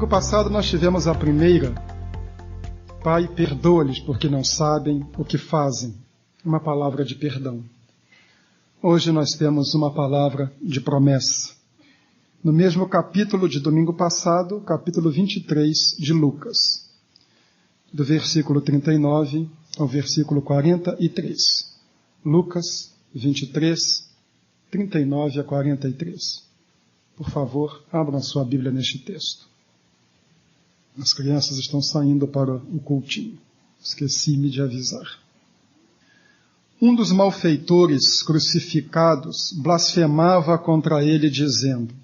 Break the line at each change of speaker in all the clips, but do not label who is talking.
Domingo passado nós tivemos a primeira, Pai, perdoa-lhes porque não sabem o que fazem, uma palavra de perdão. Hoje nós temos uma palavra de promessa. No mesmo capítulo de domingo passado, capítulo 23 de Lucas, do versículo 39 ao versículo 43. Lucas 23, 39 a 43. Por favor, abram sua Bíblia neste texto. As crianças estão saindo para o cultinho. Esqueci-me de avisar. Um dos malfeitores crucificados blasfemava contra ele, dizendo: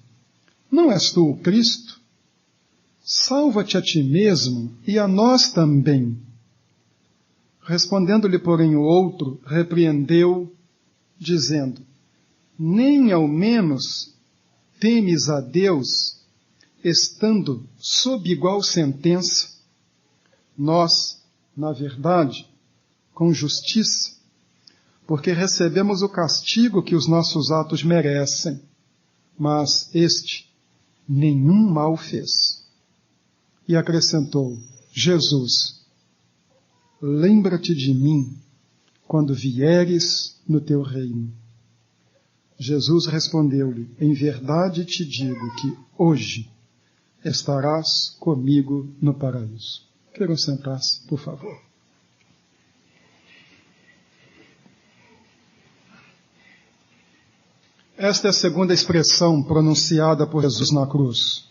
Não és tu o Cristo? Salva-te a ti mesmo e a nós também. Respondendo-lhe, porém, o outro, repreendeu, dizendo: Nem ao menos temes a Deus, estando sob igual sentença? Nós, na verdade, com justiça, porque recebemos o castigo que os nossos atos merecem, mas este nenhum mal fez. E acrescentou: Jesus, lembra-te de mim quando vieres no teu reino. Jesus respondeu-lhe: Em verdade te digo que hoje estarás comigo no paraíso. Queiram sentar-se, por favor. Esta é a segunda expressão pronunciada por Jesus na cruz.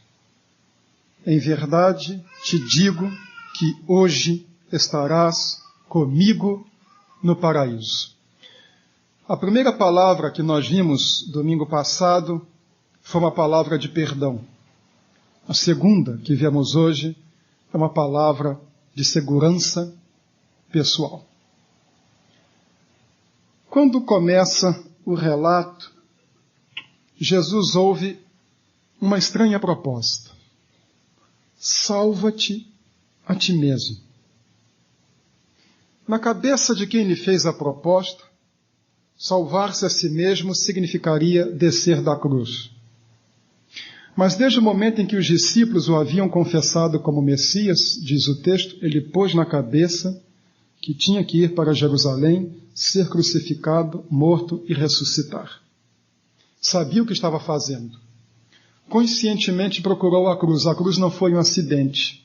Em verdade te digo que hoje estarás comigo no paraíso. A primeira palavra que nós vimos domingo passado foi uma palavra de perdão. A segunda que vemos hoje é uma palavra de segurança pessoal. Quando começa o relato, Jesus ouve uma estranha proposta: salva-te a ti mesmo. Na cabeça de quem lhe fez a proposta, salvar-se a si mesmo significaria descer da cruz. Mas desde o momento em que os discípulos o haviam confessado como Messias, diz o texto, ele pôs na cabeça que tinha que ir para Jerusalém, ser crucificado, morto e ressuscitar. Sabia o que estava fazendo. Conscientemente procurou a cruz. A cruz não foi um acidente.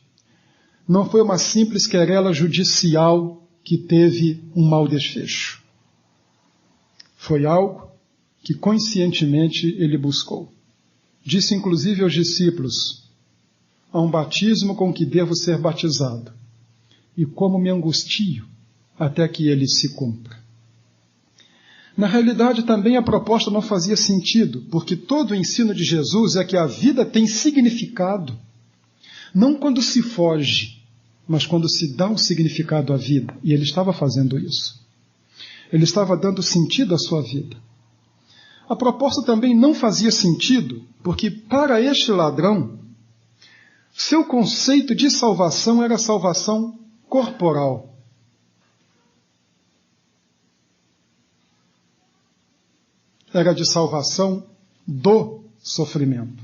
Não foi uma simples querela judicial que teve um mau desfecho. Foi algo que conscientemente ele buscou. Disse inclusive aos discípulos: há um batismo com que devo ser batizado, e como me angustio até que ele se cumpra. Na realidade, também a proposta não fazia sentido, porque todo o ensino de Jesus é que a vida tem significado, não quando se foge, mas quando se dá um significado à vida, e ele estava fazendo isso. Ele estava dando sentido à sua vida. A proposta também não fazia sentido, porque para este ladrão, seu conceito de salvação era salvação corporal. Era de salvação do sofrimento.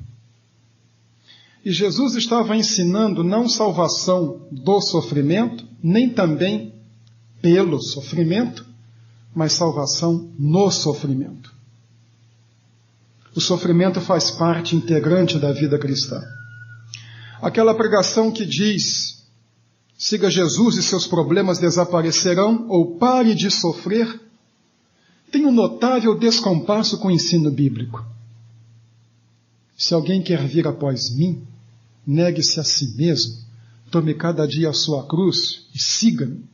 E Jesus estava ensinando não salvação do sofrimento, nem também pelo sofrimento, mas salvação no sofrimento. O sofrimento faz parte integrante da vida cristã. Aquela pregação que diz: siga Jesus e seus problemas desaparecerão, ou pare de sofrer, tem um notável descompasso com o ensino bíblico. Se alguém quer vir após mim, negue-se a si mesmo, tome cada dia a sua cruz e siga-me.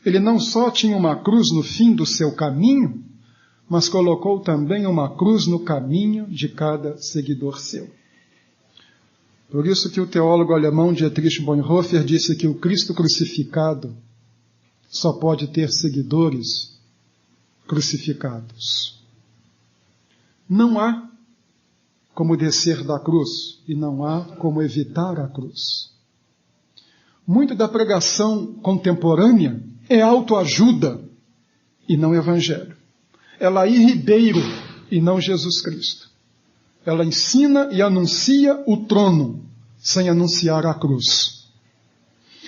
Ele não só tinha uma cruz no fim do seu caminho, mas colocou também uma cruz no caminho de cada seguidor seu. Por isso que o teólogo alemão Dietrich Bonhoeffer disse que o Cristo crucificado só pode ter seguidores crucificados. Não há como descer da cruz e não há como evitar a cruz. Muito da pregação contemporânea é autoajuda e não evangelho. É Laí Ribeiro e não Jesus Cristo. Ela ensina e anuncia o trono, sem anunciar a cruz.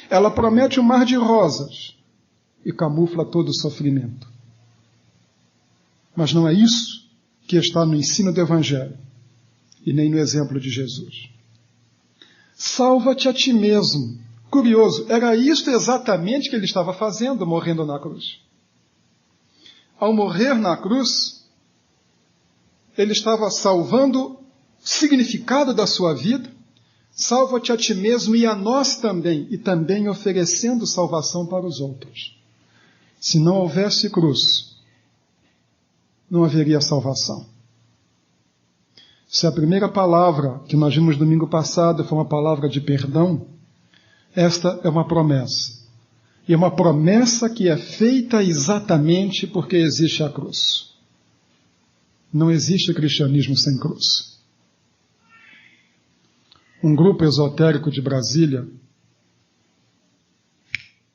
Ela promete um mar de rosas e camufla todo o sofrimento. Mas não é isso que está no ensino do Evangelho e nem no exemplo de Jesus. Salva-te a ti mesmo. Curioso, era isto exatamente que ele estava fazendo, morrendo na cruz. Ao morrer na cruz, ele estava salvando o significado da sua vida, salva-te a ti mesmo e a nós também, e também oferecendo salvação para os outros. Se não houvesse cruz, não haveria salvação. Se a primeira palavra que nós vimos domingo passado foi uma palavra de perdão, esta é uma promessa. E é uma promessa que é feita exatamente porque existe a cruz. Não existe cristianismo sem cruz. Um grupo esotérico de Brasília,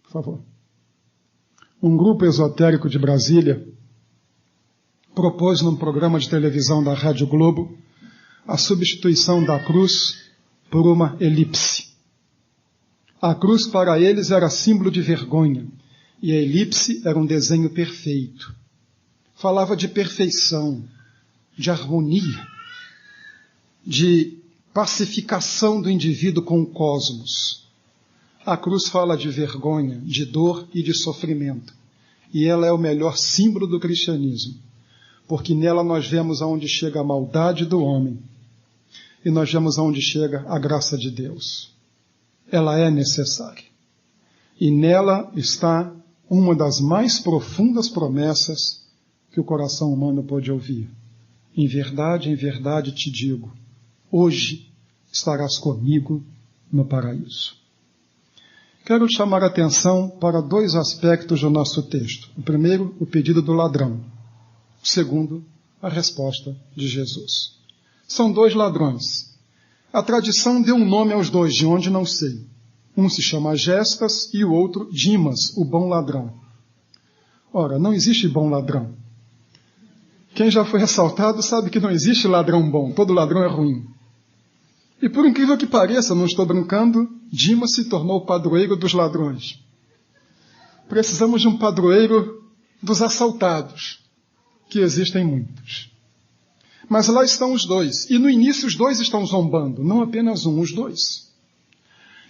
por favor. Um grupo esotérico de Brasília propôs num programa de televisão da Rádio Globo a substituição da cruz por uma elipse. A cruz para eles era símbolo de vergonha e a elipse era um desenho perfeito. Falava de perfeição, de harmonia, de pacificação do indivíduo com o cosmos. A cruz fala de vergonha, de dor e de sofrimento. E ela é o melhor símbolo do cristianismo, porque nela nós vemos aonde chega a maldade do homem e nós vemos aonde chega a graça de Deus. Ela é necessária. E nela está uma das mais profundas promessas que o coração humano pode ouvir. Em verdade te digo, hoje estarás comigo no paraíso. Quero chamar a atenção para dois aspectos do nosso texto. O primeiro, o pedido do ladrão. O segundo, a resposta de Jesus. São dois ladrões. A tradição deu um nome aos dois, de onde não sei. Um se chama Gestas e o outro Dimas, o bom ladrão. Ora, não existe bom ladrão. Quem já foi assaltado sabe que não existe ladrão bom, todo ladrão é ruim. E por incrível que pareça, não estou brincando, Dimas se tornou o padroeiro dos ladrões. Precisamos de um padroeiro dos assaltados, que existem muitos. Mas lá estão os dois, e no início os dois estão zombando, não apenas um, os dois.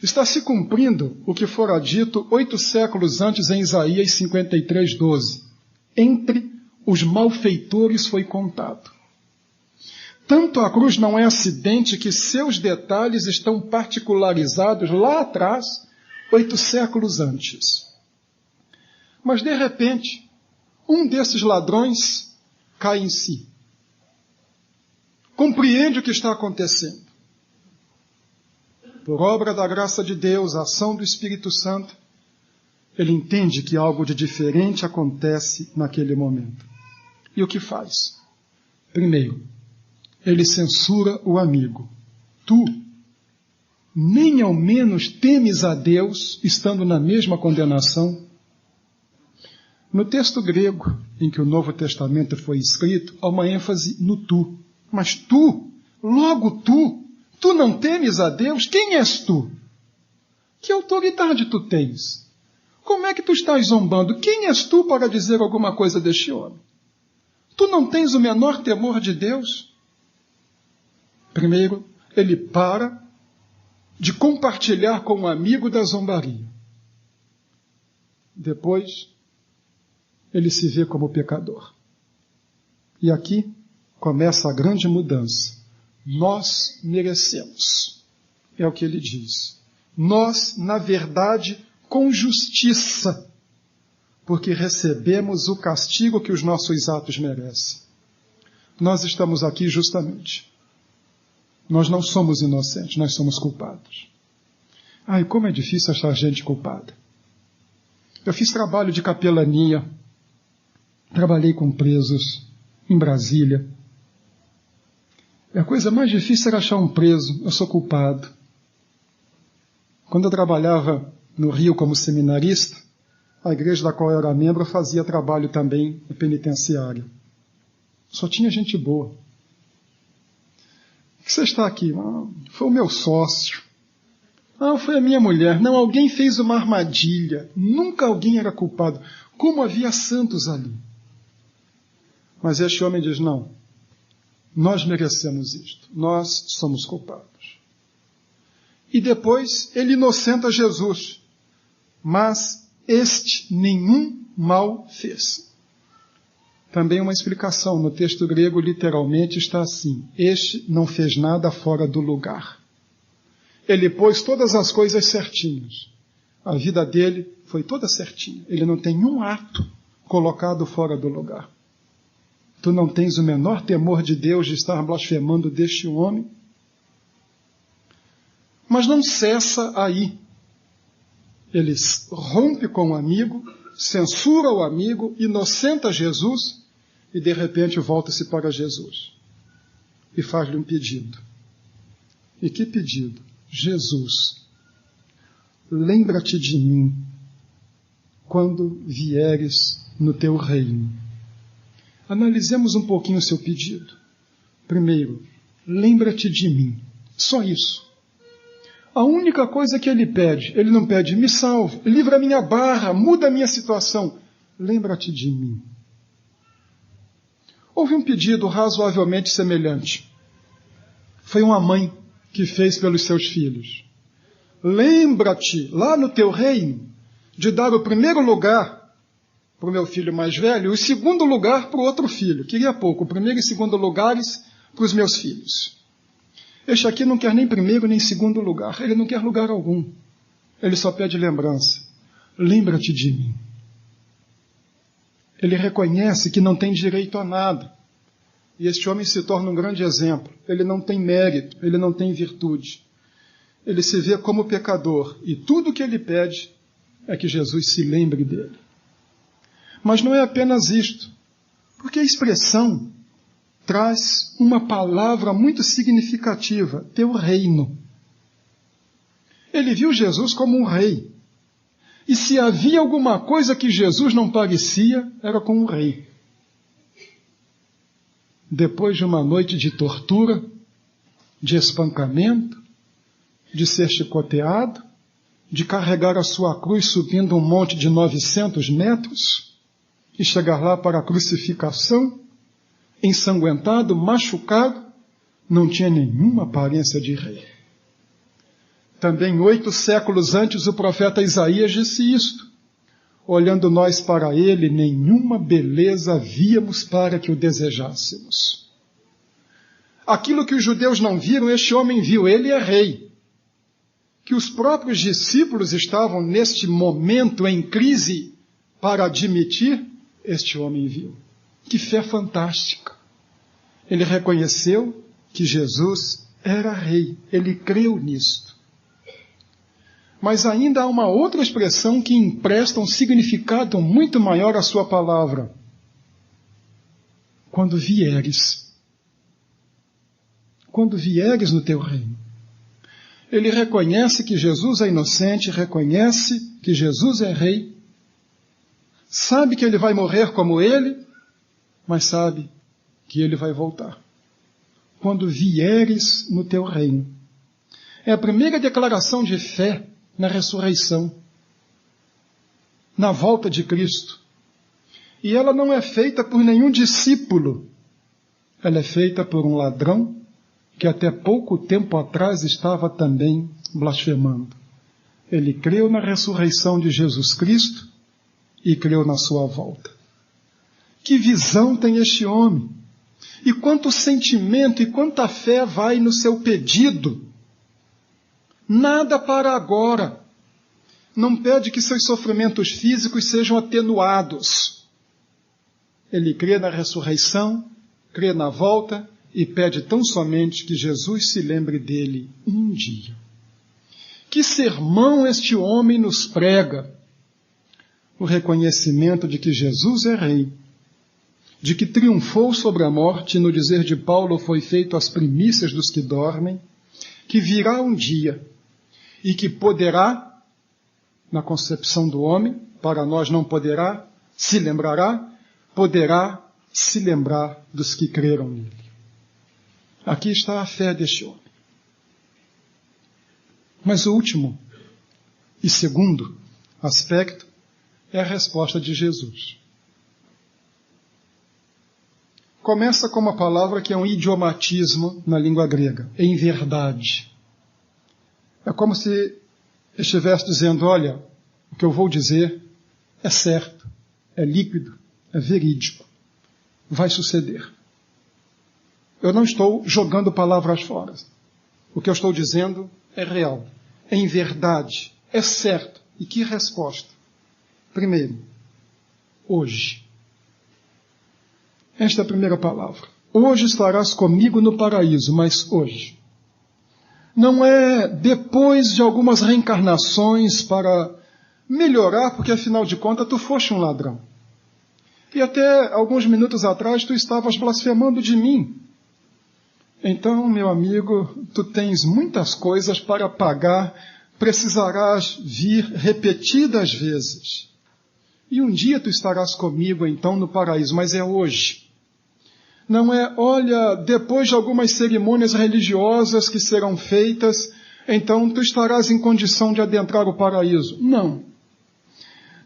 Está se cumprindo o que fora dito 8 séculos antes em Isaías 53:12. Entre os malfeitores foi contado. Tanto a cruz não é acidente que seus detalhes estão particularizados lá atrás, 8 séculos antes. Mas de repente, um desses ladrões cai em si. Compreende o que está acontecendo. Por obra da graça de Deus, a ação do Espírito Santo, ele entende que algo de diferente acontece naquele momento. E o que faz? Primeiro, ele censura o amigo. Tu, nem ao menos temes a Deus, estando na mesma condenação? No texto grego, em que o Novo Testamento foi escrito, há uma ênfase no tu. Mas tu, logo tu não temes a Deus? Quem és tu? Que autoridade tu tens? Como é que tu estás zombando? Quem és tu para dizer alguma coisa deste homem? Tu não tens o menor temor de Deus? Primeiro, ele para de compartilhar com o amigo da zombaria. Depois, ele se vê como pecador. E aqui começa a grande mudança. Nós merecemos. É o que ele diz. Nós, na verdade, com justiça, porque recebemos o castigo que os nossos atos merecem. Nós estamos aqui justamente. Nós não somos inocentes, nós somos culpados. Ai, como é difícil achar gente culpada. Eu fiz trabalho de capelania, trabalhei com presos em Brasília. A coisa mais difícil era achar um preso. Eu sou culpado. Quando eu trabalhava no Rio como seminarista, a igreja da qual eu era membro fazia trabalho também no penitenciário. Só tinha gente boa. Por que você está aqui? Foi o meu sócio. Ah, foi a minha mulher. Não, alguém fez uma armadilha. Nunca alguém era culpado. Como havia santos ali. Mas este homem diz, não. Nós merecemos isto. Nós somos culpados. E depois ele inocenta Jesus. Mas este nenhum mal fez. Também uma explicação. No texto grego, literalmente, está assim. Este não fez nada fora do lugar. Ele pôs todas as coisas certinhas. A vida dele foi toda certinha. Ele não tem um ato colocado fora do lugar. Tu não tens o menor temor de Deus de estar blasfemando deste homem? Mas não cessa aí. Ele rompe com o amigo, censura o amigo, inocenta Jesus e de repente volta-se para Jesus e faz-lhe um pedido. E que pedido? Jesus, lembra-te de mim quando vieres no teu reino. Analisemos um pouquinho o seu pedido. Primeiro, lembra-te de mim. Só isso. A única coisa que ele não pede, me salve, livra a minha barra, muda a minha situação. Lembra-te de mim. Houve um pedido razoavelmente semelhante. Foi uma mãe que fez pelos seus filhos. Lembra-te, lá no teu reino, de dar o primeiro lugar para o meu filho mais velho e o segundo lugar para o outro filho. Queria pouco, o primeiro e segundo lugares para os meus filhos. Este aqui não quer nem primeiro nem segundo lugar. Ele não quer lugar algum. Ele só pede lembrança. Lembra-te de mim. Ele reconhece que não tem direito a nada. E este homem se torna um grande exemplo. Ele não tem mérito, ele não tem virtude. Ele se vê como pecador. E tudo o que ele pede é que Jesus se lembre dele. Mas não é apenas isto. Porque a expressão traz uma palavra muito significativa, teu reino. Ele viu Jesus como um rei. E se havia alguma coisa que Jesus não parecia, era com um rei. Depois de uma noite de tortura, de espancamento, de ser chicoteado, de carregar a sua cruz subindo um monte de 900 metros e chegar lá para a crucificação, ensanguentado, machucado, não tinha nenhuma aparência de rei. Também 8 séculos antes o profeta Isaías disse isto. Olhando nós para ele, nenhuma beleza víamos para que o desejássemos. Aquilo que os judeus não viram, este homem viu, ele é rei. Que os próprios discípulos estavam neste momento em crise para admitir, este homem viu. Que fé fantástica! Ele reconheceu que Jesus era rei, ele creu nisto. Mas ainda há uma outra expressão que empresta um significado muito maior à sua palavra. Quando vieres. Quando vieres no teu reino. Ele reconhece que Jesus é inocente, reconhece que Jesus é rei, sabe que ele vai morrer como ele, mas sabe que ele vai voltar. Quando vieres no teu reino. É a primeira declaração de fé na ressurreição, na volta de Cristo. E ela não é feita por nenhum discípulo. Ela é feita por um ladrão que até pouco tempo atrás estava também blasfemando. Ele creu na ressurreição de Jesus Cristo e creu na sua volta. Que visão tem este homem! E quanto sentimento e quanta fé vai no seu pedido! Nada para agora. Não pede que seus sofrimentos físicos sejam atenuados. Ele crê na ressurreição, crê na volta e pede tão somente que Jesus se lembre dele um dia. Que sermão este homem nos prega! O reconhecimento de que Jesus é rei, de que triunfou sobre a morte, e no dizer de Paulo foi feito as primícias dos que dormem, que virá um dia e que poderá, na concepção do homem, para nós não poderá, se lembrará, poderá se lembrar dos que creram nele. Aqui está a fé deste homem. Mas o último e segundo aspecto é a resposta de Jesus. Começa com uma palavra que é um idiomatismo na língua grega, em verdade. É como se estivesse dizendo, olha, o que eu vou dizer é certo, é líquido, é verídico, vai suceder. Eu não estou jogando palavras fora. O que eu estou dizendo é real, é em verdade, é certo. E que resposta? Primeiro, hoje. Esta é a primeira palavra. Hoje estarás comigo no paraíso, mas hoje. Não é depois de algumas reencarnações para melhorar, porque afinal de contas tu foste um ladrão. E até alguns minutos atrás tu estavas blasfemando de mim. Então, meu amigo, tu tens muitas coisas para pagar, precisarás vir repetidas vezes. E um dia tu estarás comigo então no paraíso, mas é hoje. Não é, olha, depois de algumas cerimônias religiosas que serão feitas, então tu estarás em condição de adentrar o paraíso. Não.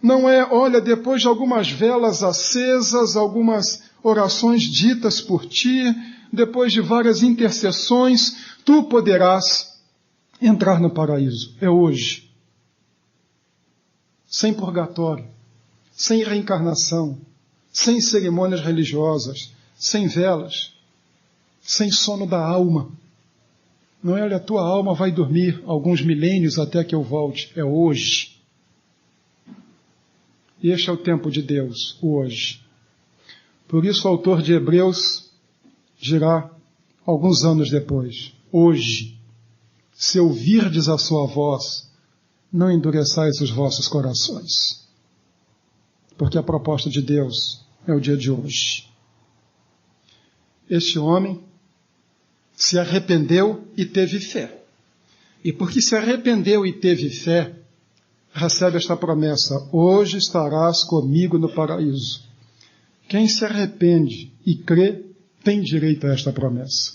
Não é, olha, depois de algumas velas acesas, algumas orações ditas por ti, depois de várias intercessões, tu poderás entrar no paraíso. É hoje. Sem purgatório, sem reencarnação, sem cerimônias religiosas, sem velas, sem sono da alma. Não é, olha, a tua alma vai dormir alguns milênios até que eu volte. É hoje. E este é o tempo de Deus, o hoje. Por isso o autor de Hebreus dirá, alguns anos depois, hoje, se ouvirdes a sua voz, não endureçais os vossos corações. Porque a proposta de Deus é o dia de hoje. Este homem se arrependeu e teve fé. E porque se arrependeu e teve fé, recebe esta promessa, hoje estarás comigo no paraíso. Quem se arrepende e crê, tem direito a esta promessa.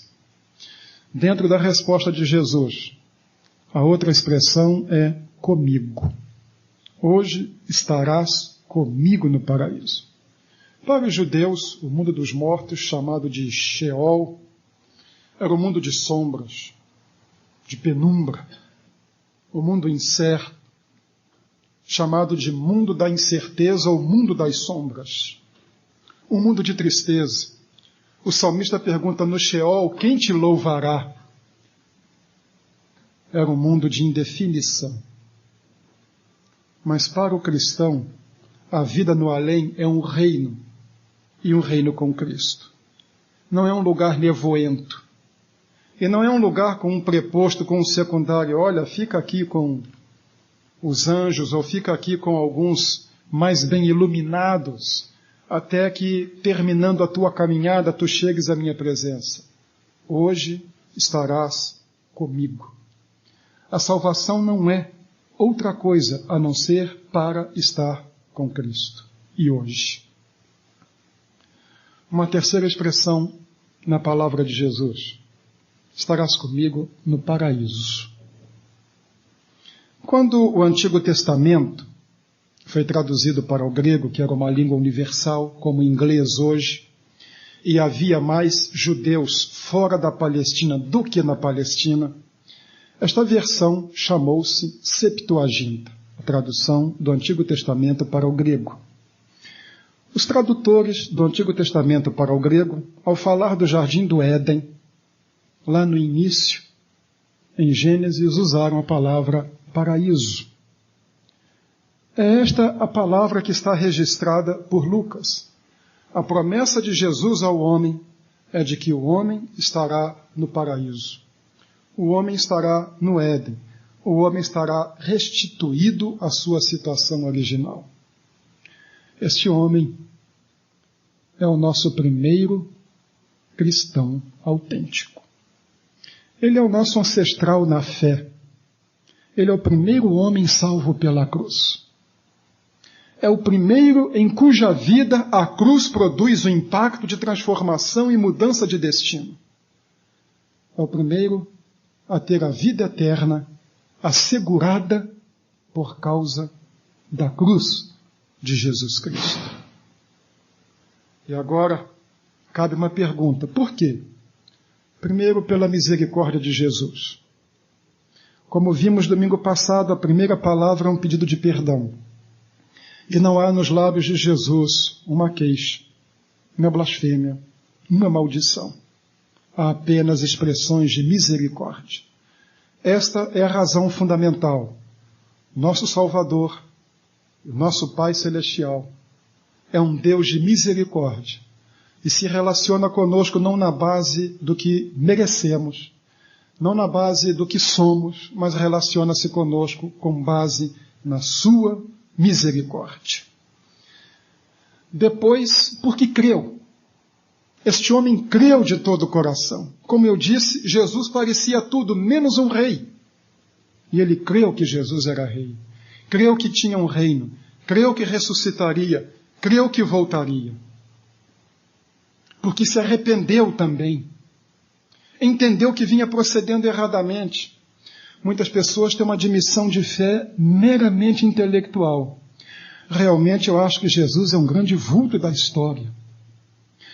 Dentro da resposta de Jesus, a outra expressão é comigo. Hoje estarás comigo no paraíso. Para os judeus, o mundo dos mortos, chamado de Sheol, era o mundo de sombras, de penumbra, o mundo incerto, chamado de mundo da incerteza ou mundo das sombras, um mundo de tristeza. O salmista pergunta no Sheol, quem te louvará? Era um mundo de indefinição. Mas para o cristão, a vida no além é um reino, e um reino com Cristo. Não é um lugar nevoento. E não é um lugar com um preposto, com um secundário. Olha, fica aqui com os anjos, ou fica aqui com alguns mais bem iluminados, até que, terminando a tua caminhada, tu chegues à minha presença. Hoje estarás comigo. A salvação não é outra coisa a não ser para estar com Cristo. E hoje. Uma terceira expressão na palavra de Jesus. Estarás comigo no paraíso. Quando o Antigo Testamento foi traduzido para o grego, que era uma língua universal, como o inglês hoje, e havia mais judeus fora da Palestina do que na Palestina, esta versão chamou-se Septuaginta, a tradução do Antigo Testamento para o grego. Os tradutores do Antigo Testamento para o grego, ao falar do Jardim do Éden, lá no início, em Gênesis, usaram a palavra paraíso. É esta a palavra que está registrada por Lucas. A promessa de Jesus ao homem é de que o homem estará no paraíso. O homem estará no Éden. O homem estará restituído à sua situação original. Este homem é o nosso primeiro cristão autêntico. Ele é o nosso ancestral na fé. Ele é o primeiro homem salvo pela cruz. É o primeiro em cuja vida a cruz produz o impacto de transformação e mudança de destino. É o primeiro a ter a vida eterna assegurada por causa da cruz de Jesus Cristo. E agora, cabe uma pergunta: por quê? Primeiro, pela misericórdia de Jesus. Como vimos domingo passado, a primeira palavra é um pedido de perdão. E não há nos lábios de Jesus uma queixa, uma blasfêmia, uma maldição. Há apenas expressões de misericórdia. Esta é a razão fundamental. Nosso Salvador, o nosso Pai Celestial, é um Deus de misericórdia e se relaciona conosco não na base do que merecemos, não na base do que somos, mas relaciona-se conosco com base na sua misericórdia. Depois, porque creu. Este homem creu de todo o coração. Como eu disse, Jesus parecia tudo menos um rei. E ele creu que Jesus era rei. Creu que tinha um reino. Creu que ressuscitaria. Creu que voltaria. Porque se arrependeu também. Entendeu que vinha procedendo erradamente. Muitas pessoas têm uma admissão de fé meramente intelectual. Realmente eu acho que Jesus é um grande vulto da história.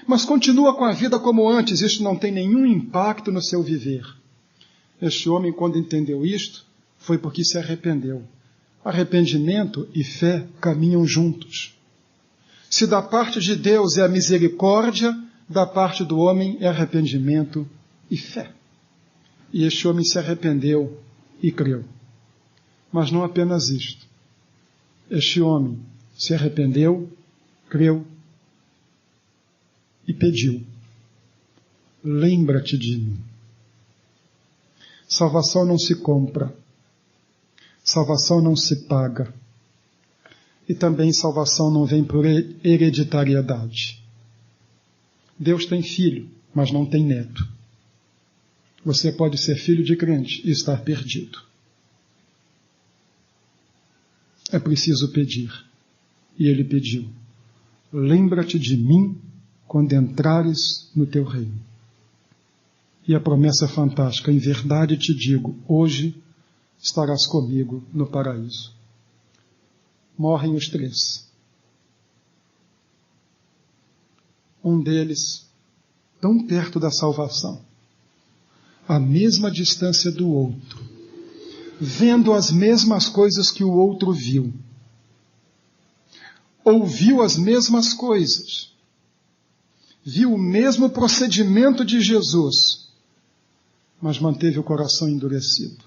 Mas continua com a vida como antes, isto não tem nenhum impacto no seu viver. Este homem, quando entendeu isto, foi porque se arrependeu. Arrependimento e fé caminham juntos. Se da parte de Deus é a misericórdia, da parte do homem é arrependimento e fé. E este homem se arrependeu e creu. Mas não apenas isto. Este homem se arrependeu, creu e pediu: lembra-te de mim. Salvação não se compra. Salvação não se paga. E também salvação não vem por hereditariedade. Deus tem filho, mas não tem neto. Você pode ser filho de crente e estar perdido. É preciso pedir. E ele pediu: lembra-te de mim quando entrares no teu reino. E a promessa fantástica: em verdade te digo, hoje estarás comigo no paraíso. Morrem os três. Um deles, tão perto da salvação, à mesma distância do outro, vendo as mesmas coisas que o outro viu, ouviu as mesmas coisas, viu o mesmo procedimento de Jesus, mas manteve o coração endurecido.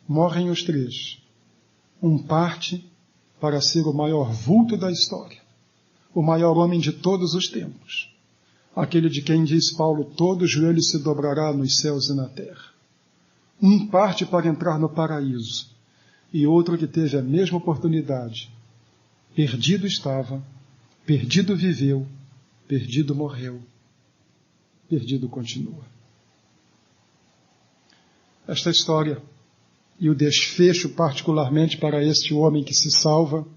Morrem os três. Um parte para ser o maior vulto da história, o maior homem de todos os tempos, aquele de quem diz Paulo: todo joelho se dobrará nos céus e na terra. Um parte para entrar no paraíso, e outro que teve a mesma oportunidade. Perdido estava, perdido viveu, perdido morreu, perdido continua. Esta história, e o desfecho particularmente para este homem que se salva,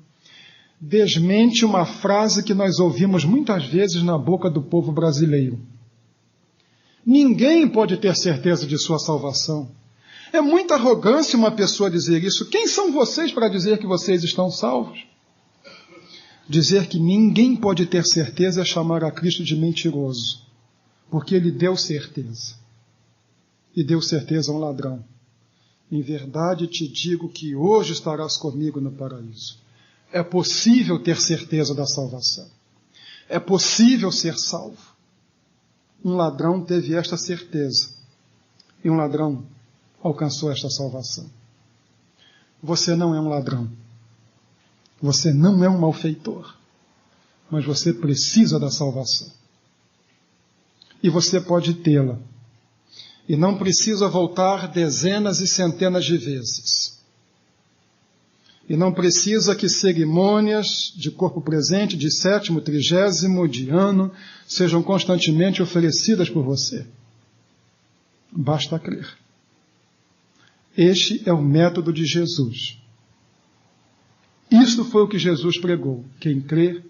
desmente uma frase que nós ouvimos muitas vezes na boca do povo brasileiro: ninguém pode ter certeza de sua salvação. É muita arrogância uma pessoa dizer isso. Quem são vocês para dizer que vocês estão salvos? Dizer que ninguém pode ter certeza é chamar a Cristo de mentiroso, porque ele deu certeza. E deu certeza a um ladrão. Em verdade te digo que hoje estarás comigo no paraíso. É possível ter certeza da salvação. É possível ser salvo. Um ladrão teve esta certeza. E um ladrão alcançou esta salvação. Você não é um ladrão. Você não é um malfeitor. Mas você precisa da salvação. E você pode tê-la. E não precisa voltar dezenas e centenas de vezes. E não precisa que cerimônias de corpo presente, de 7º, 30º, de ano, sejam constantemente oferecidas por você. Basta crer. Este é o método de Jesus. Isto foi o que Jesus pregou. Quem crê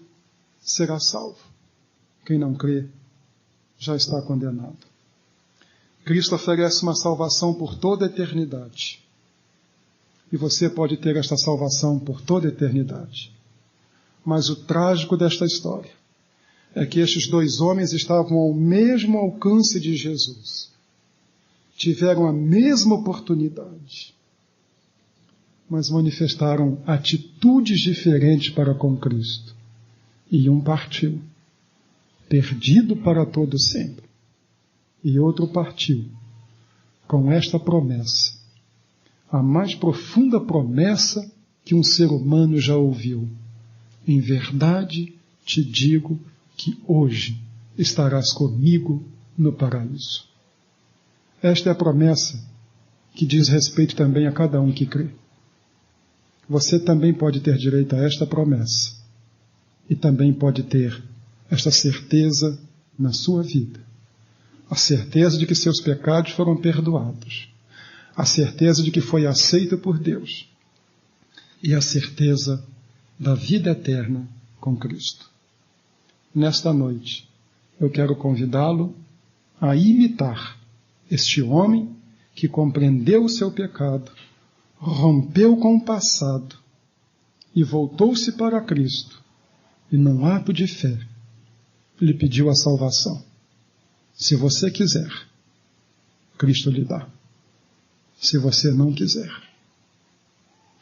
será salvo. Quem não crê já está condenado. Cristo oferece uma salvação por toda a eternidade. E você pode ter esta salvação por toda a eternidade. Mas o trágico desta história é que estes dois homens estavam ao mesmo alcance de Jesus. Tiveram a mesma oportunidade, mas manifestaram atitudes diferentes para com Cristo. E um partiu, perdido para todo sempre. E outro partiu, com esta promessa, a mais profunda promessa que um ser humano já ouviu. Em verdade te digo que hoje estarás comigo no paraíso. Esta é a promessa que diz respeito também a cada um que crê. Você também pode ter direito a esta promessa e também pode ter esta certeza na sua vida. A certeza de que seus pecados foram perdoados. A certeza de que foi aceito por Deus. E a certeza da vida eterna com Cristo. Nesta noite, eu quero convidá-lo a imitar este homem que compreendeu o seu pecado, rompeu com o passado e voltou-se para Cristo e, num ato de fé, lhe pediu a salvação. Se você quiser, Cristo lhe dá. Se você não quiser,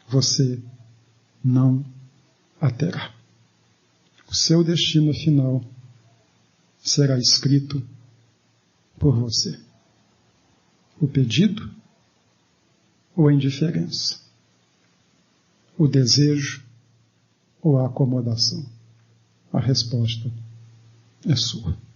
você não a terá. O seu destino final será escrito por você. O pedido ou a indiferença? O desejo ou a acomodação? A resposta é sua.